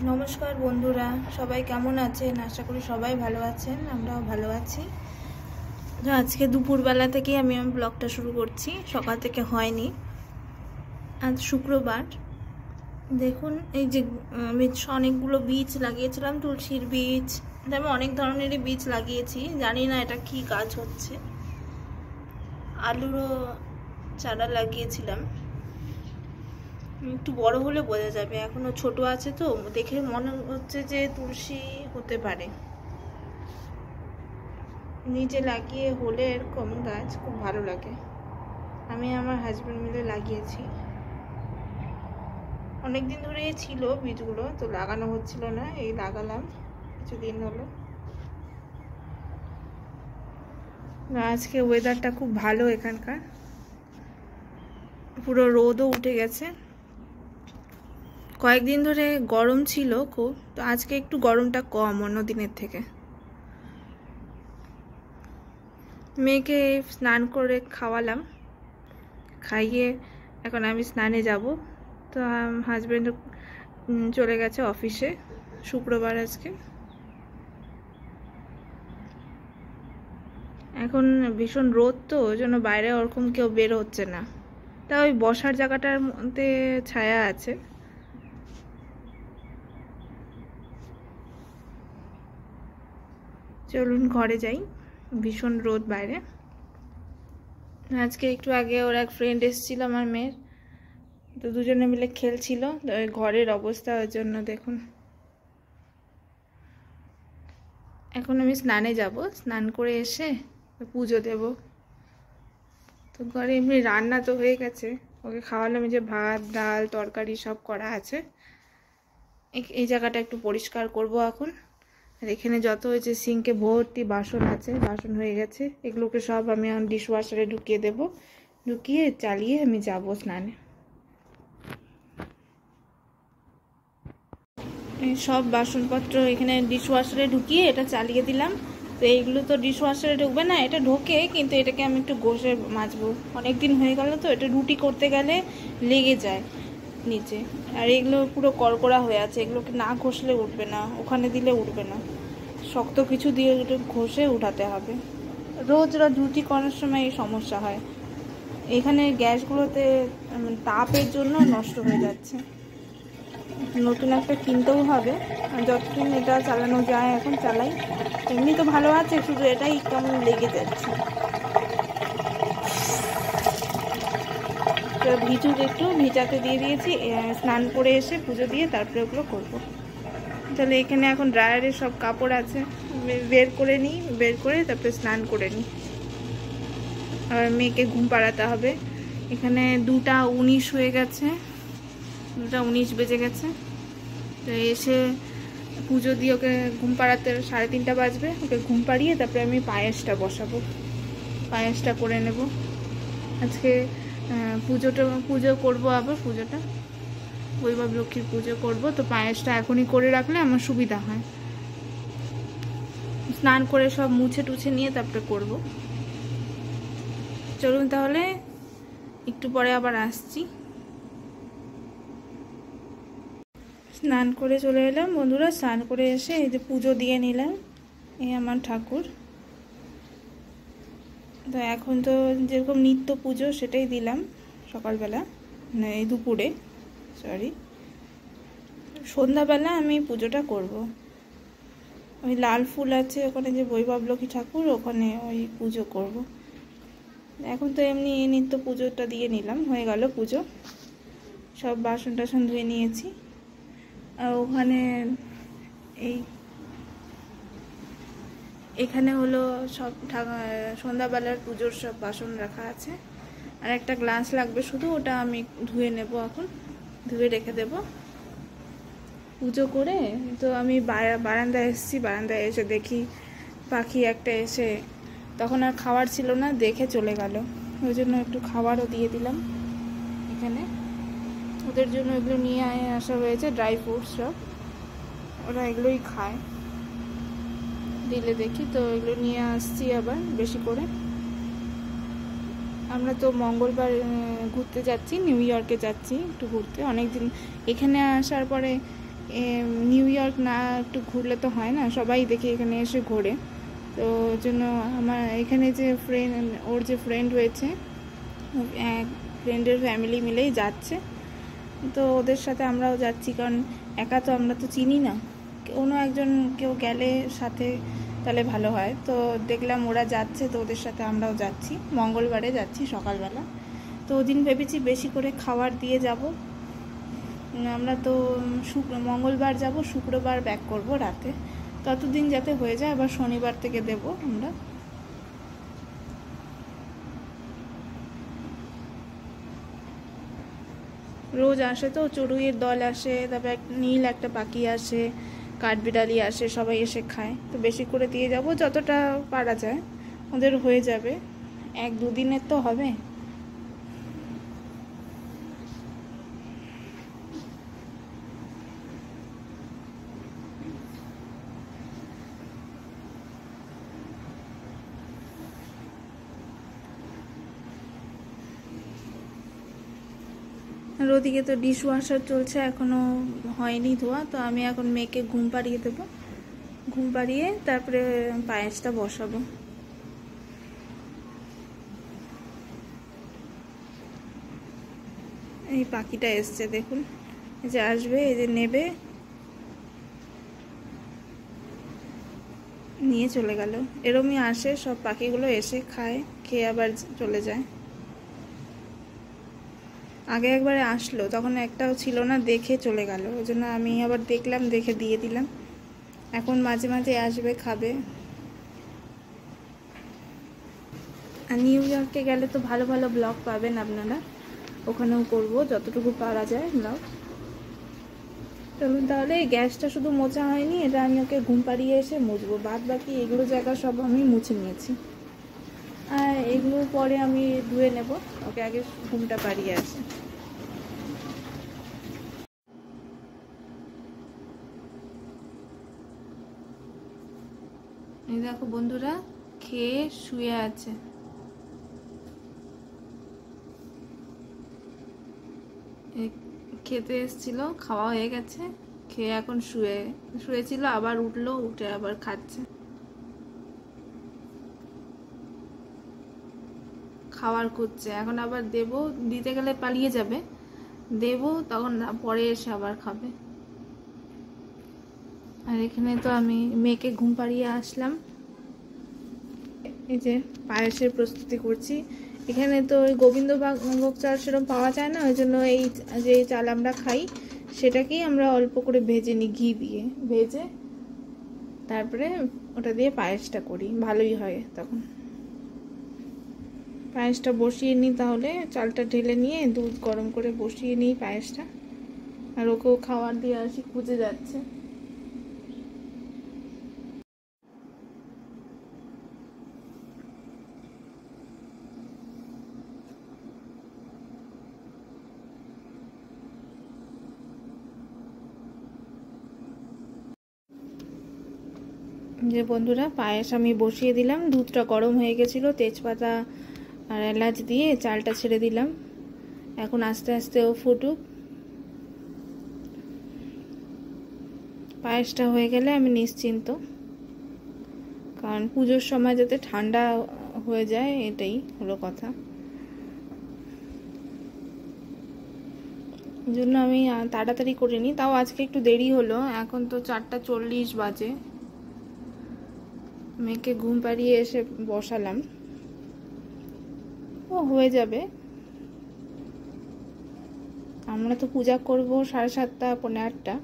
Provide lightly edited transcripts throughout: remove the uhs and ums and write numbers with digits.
নমস্কার বন্ধুরা, সবাই কেমন আছেন? আশা করি সবাই ভালো আছেন, আমরাও ভালো আছি। তো আজকে দুপুরবেলা থেকেই আমি ব্লগটা শুরু করছি, সকাল থেকে হয়নি। আজ শুক্রবার। দেখুন, এই যে আমি অনেকগুলো বীজ লাগিয়েছিলাম, তুলসীর বীজ, আমি অনেক ধরনেরই বীজ লাগিয়েছি, জানি না এটা কি গাছ হচ্ছে। আলুরও চারা লাগিয়েছিলাম, একটু বড় হলে বোঝা যাবে, এখনো ছোট আছে তো দেখে মনে হচ্ছে যে তুলসী হতে পারে। নিজে লাগিয়ে হলে এরকম গাছ খুব ভালো লাগে। আমি আমার হাজবেন্ড মিলে লাগিয়েছি, অনেকদিন ধরে ছিল বীজগুলো, তো লাগানো হচ্ছিল না, এই লাগালাম কিছুদিন হলো। আজকে ওয়েদারটা খুব ভালো, এখানকার পুরো রোদও উঠে গেছে। কয়েকদিন ধরে গরম ছিল খুব, তো আজকে একটু গরমটা কম অন্য দিনের থেকে। মেয়েকে স্নান করে খাওয়ালাম, খাইয়ে এখন আমি স্নানে যাব। তো হাজব্যান্ড চলে গেছে অফিসে, শুক্রবার আজকে। এখন ভীষণ রোদ, তো ওই জন্য বাইরে ওরকম কেউ বের হচ্ছে না। তা ওই বসার জায়গাটার মধ্যে ছায়া আছে। চলুন ঘরে যাই, ভীষণ রোদ বাইরে। আজকে একটু আগে ওর এক ফ্রেন্ড এসেছিল আমার মেয়ের, তো দুজনে মিলে খেলছিল। ঘরের অবস্থা ওর জন্য দেখুন। এখন আমি স্নানে যাব, স্নান করে এসে পুজো দেব। তো ঘরে এমনি রান্না তো হয়ে গেছে, ওকে খাওয়ালাম। যে ভাত, ডাল, তরকারি সব করা আছে। এই জায়গাটা একটু পরিষ্কার করব এখন। আর এখানে যত হয়েছে, সিঙ্কে ভর্তি বাসন আছে, বাসন হয়ে গেছে, এগুলোকে সব আমি এখন ডিশওয়াশারে ঢুকিয়ে দেব। ঢুকিয়ে চালিয়ে আমি যাব স্নানে। সব বাসনপত্র এখানে ডিশওয়াশারে ঢুকিয়ে এটা চালিয়ে দিলাম। তো এইগুলো তো ডিশওয়াশারে ঢুকবে না, এটা ঢোকে, কিন্তু এটাকে আমি একটু ঘষে মাজবো। অনেক দিন হয়ে গেল তো, এটা রুটি করতে গেলে লেগে যায় নিচে। আর এগুলো পুরো কড়কড়া হয়ে আছে, এগুলোকে না ঘষলে উঠবে না, ওখানে দিলে উঠবে না, শক্ত কিছু দিয়ে একটু ঘষে উঠাতে হবে। রোজ রোজ রুটি করার সময় এই সমস্যা হয়। এখানে গ্যাসগুলোতে তাপের জন্য নষ্ট হয়ে যাচ্ছে, নতুন একটা কিনতেও হবে। যতদিন এটা চালানো যায় এখন চালাই। এমনি তো ভালো আছে, শুধু এটাই কেমন লেগে যাচ্ছে। ভিজুক, একটু ভিজাতে দিয়ে দিয়েছি। স্নান করে এসে পুজো দিয়ে তারপরে ওগুলো করবো। তাহলে এখানে এখন ড্রায়ারে সব কাপড় আছে, বের করে নিই, বের করে তারপরে স্নান করে নিই। আর মেয়েকে ঘুম পাড়াতে হবে। এখানে 2:19 হয়ে গেছে, 2:19 বেজে গেছে। তো এসে পুজো দিয়ে ওকে ঘুম পাড়াতে 3:30 বাজবে। ওকে ঘুম পাড়িয়ে তারপরে আমি পায়েসটা বসাবো, পায়েসটা করে নেব। আজকে পুজো করব, আবার পুজোটা বৈভব লক্ষ্মীর পুজো করব। তো পায়েসটা এখনই করে রাখলে আমার সুবিধা হয়। স্নান করে সব মুছে টুছে নিয়ে তারপরে করব। চলুন তাহলে, একটু পরে আবার আসছি। স্নান করে চলে এলাম বন্ধুরা। স্নান করে এসে এই যে পুজো দিয়ে নিলাম, এই আমার ঠাকুর। তো এখন তো যেরকম নিত্য পুজো সেটাই দিলাম সকালবেলা, মানে এই দুপুরে, সন্ধ্যাবেলা আমি পুজোটা করব। ওই লাল ফুল আছে ওখানে, যে বৈভব লক্ষ্মী ঠাকুর, ওখানে ওই পুজো করব। এখন তো এমনি নিত্য পুজোটা দিয়ে নিলাম, হয়ে গেল পুজো। সব বাসন টাসন ধুয়ে নিয়েছি। আর ওখানে এখানে হলো সব সন্ধ্যাবেলার পুজোর সব বাসন রাখা আছে। আর একটা গ্লাস লাগবে শুধু, ওটা আমি ধুয়ে নেব এখন, ধুয়ে রেখে দেব। পুজো করে তো আমি বারান্দায় এসেছি। বারান্দায় এসে দেখি পাখি একটা এসে, তখন আর খাবার ছিল না, দেখে চলে গেল। ওই জন্য একটু খাবারও দিয়ে দিলাম এখানে। ওদের জন্য এগুলো নিয়ে আসা হয়েছে, ড্রাই ফ্রুটস সব, ওরা এগুলোই খায়। দিলে দেখি, তো এগুলো নিয়ে আসছি আবার বেশি করে। আমরা তো মঙ্গলবার ঘুরতে যাচ্ছি, নিউ ইয়র্কে যাচ্ছি একটু ঘুরতে। অনেকদিন এখানে আসার পরে নিউ ইয়র্ক না একটু ঘুরলে তো হয় না, সবাই দেখি এখানে এসে ঘোরে। তো ওই জন্য আমার এখানে যে ওর যে ফ্রেন্ড হয়েছে, ফ্রেন্ডের ফ্যামিলি মিলেই যাচ্ছে। তো ওদের সাথে আমরাও যাচ্ছি, কারণ একা তো আমরা তো চিনি না, কোনো একজন কেউ গেলে সাথে তাহলে ভালো হয়। তো দেখলাম ওরা যাচ্ছে, তো ওদের সাথে আমরাও যাচ্ছি। মঙ্গলবারে যাচ্ছি সকালবেলা। তো ওদিন ভেবেছি বেশি করে খাবার দিয়ে যাব। আমরা তো মঙ্গলবার যাব, শুক্রবার ব্যাক করব রাতে, ততদিন যাতে হয়ে যায়, আবার শনিবার থেকে দেব আমরা। রোজ আসে তো, চড়ুইয়ের দল আসে, তারপর নীল একটা পাখি আসে, কাঠবিড়ালি আসে, সবাই এসে খায়। তো বেশি করে দিয়ে যাব, যতটা পারা যায় ওদের হয়ে যাবে, 1-2 দিনের তো হবে। আর ওদিকে তো ডিশ ওয়াশার চলছে, এখনো হয়নি ধোয়া। তো আমি এখন মেয়েকে ঘুম পাড়িয়ে দেবো, ঘুম পাড়িয়ে তারপরে পায়েসটা বসাবো। এই পাখিটা এসছে দেখুন, এই যে আসবে, এই যে নেবে, নিয়ে চলে গেল। এরমই আসে সব পাখিগুলো, এসে খায়, খেয়ে আবার চলে যায়। আগে একবারে আসলো, তখন একটাও ছিল না, দেখে চলে গেল। ওই জন্য আমি আবার দেখলাম, দেখে দিয়ে দিলাম। এখন মাঝে মাঝে আসবে, খাবে। আর নিউ ইয়র্কে গেলে তো ভালো ভালো ব্লগ পাবেন আপনারা, ওখানেও করব যতটুকু পারা যায় ব্লগ। চলুন তাহলে, গ্যাসটা শুধু মোছা হয়নি, এটা আমি ওকে ঘুম পাড়িয়ে এসে মুছবো। বাদ বাকি এগুলো জায়গা সব আমি মুছে নিয়েছি, আর এগুলো পরে আমি ধুয়ে নেব। ওকে আগে ঘুমটা পাড়িয়ে আসে। এই দেখো বন্ধুরা, খেয়ে শুয়ে আছে। খেতে এসেছিল, খাওয়া হয়ে গেছে, খেয়ে এখন শুয়েছিল, আবার উঠলো, উঠে আবার খাচ্ছে। খাবার খুঁজছে, এখন আবার দেবো, দিতে গেলে পালিয়ে যাবে, দেবো তখন পরে এসে আবার খাবে। আর এখানে তো আমি মেয়েকে ঘুম পাড়িয়ে আসলাম, এই যে পায়েসের প্রস্তুতি করছি। এখানে তো ওই গোবিন্দভোগ চাল সেরকম পাওয়া যায় না, ওই জন্য এই যে চাল আমরা খাই সেটাকেই আমরা অল্প করে ভেজে নিই, ঘি দিয়ে ভেজে তারপরে ওটা দিয়ে পায়েসটা করি, ভালোই হয় তখন। পায়েসটা বসিয়ে নিই, তাহলে চালটা ঢেলে নিয়ে দুধ গরম করে বসিয়ে নিই পায়েসটা। আর ওকেও খাবার দিয়ে আসি, খুঁজে যাচ্ছে। যে বন্ধুরা, পায়েস আমি বসিয়ে দিলাম, দুধটা গরম হয়ে গেছিলো, তেজপাতা আর এলাচ দিয়ে চালটা ছেড়ে দিলাম। এখন আস্তে আস্তে ও ফুটুক। পায়েসটা হয়ে গেলে আমি নিশ্চিন্ত, কারণ পুজোর সময় যাতে ঠান্ডা হয়ে যায় এটাই হলো কথা। এই জন্য আমি তাড়াতাড়ি করিনি, তাও আজকে একটু দেরি হলো। এখন তো 4:40 বাজে। মেয়েকে ঘুম পাড়িয়ে এসে বসালাম, ও হয়ে যাবে। আমরা তো পূজা করব 7:30 পৌনে 8টা,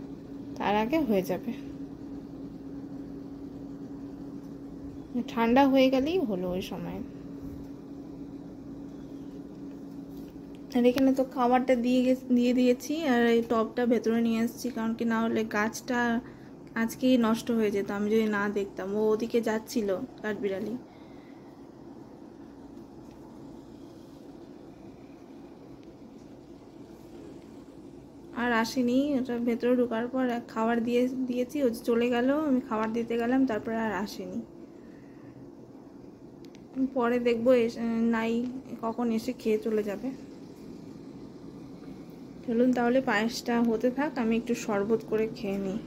তার আগে হয়ে যাবে। ঠান্ডা হয়ে গেলেই হলো ওই সময়। আর এখানে তো খাবারটা দিয়ে দিয়েছি, আর এই টবটা ভেতরে নিয়ে এসেছি, কারণ কি না হলে গাছটা আজকেই নষ্ট হয়ে যেত আমি যদি না দেখতাম। ও ওদিকে যাচ্ছিল, কাঠবিড়ালি। আর আসেনি, ওটা ভেতরে ঢোকার পর খাবার দিয়েছি, ও চলে গেল, আমি খাবার দিতে গেলাম, তারপরে আর আসেনি। পরে দেখবো নাই কখন এসে খেয়ে চলে যাবে। চলুন তাহলে পায়েসটা হতে থাক, আমি একটু শরবত করে খেয়ে নিই।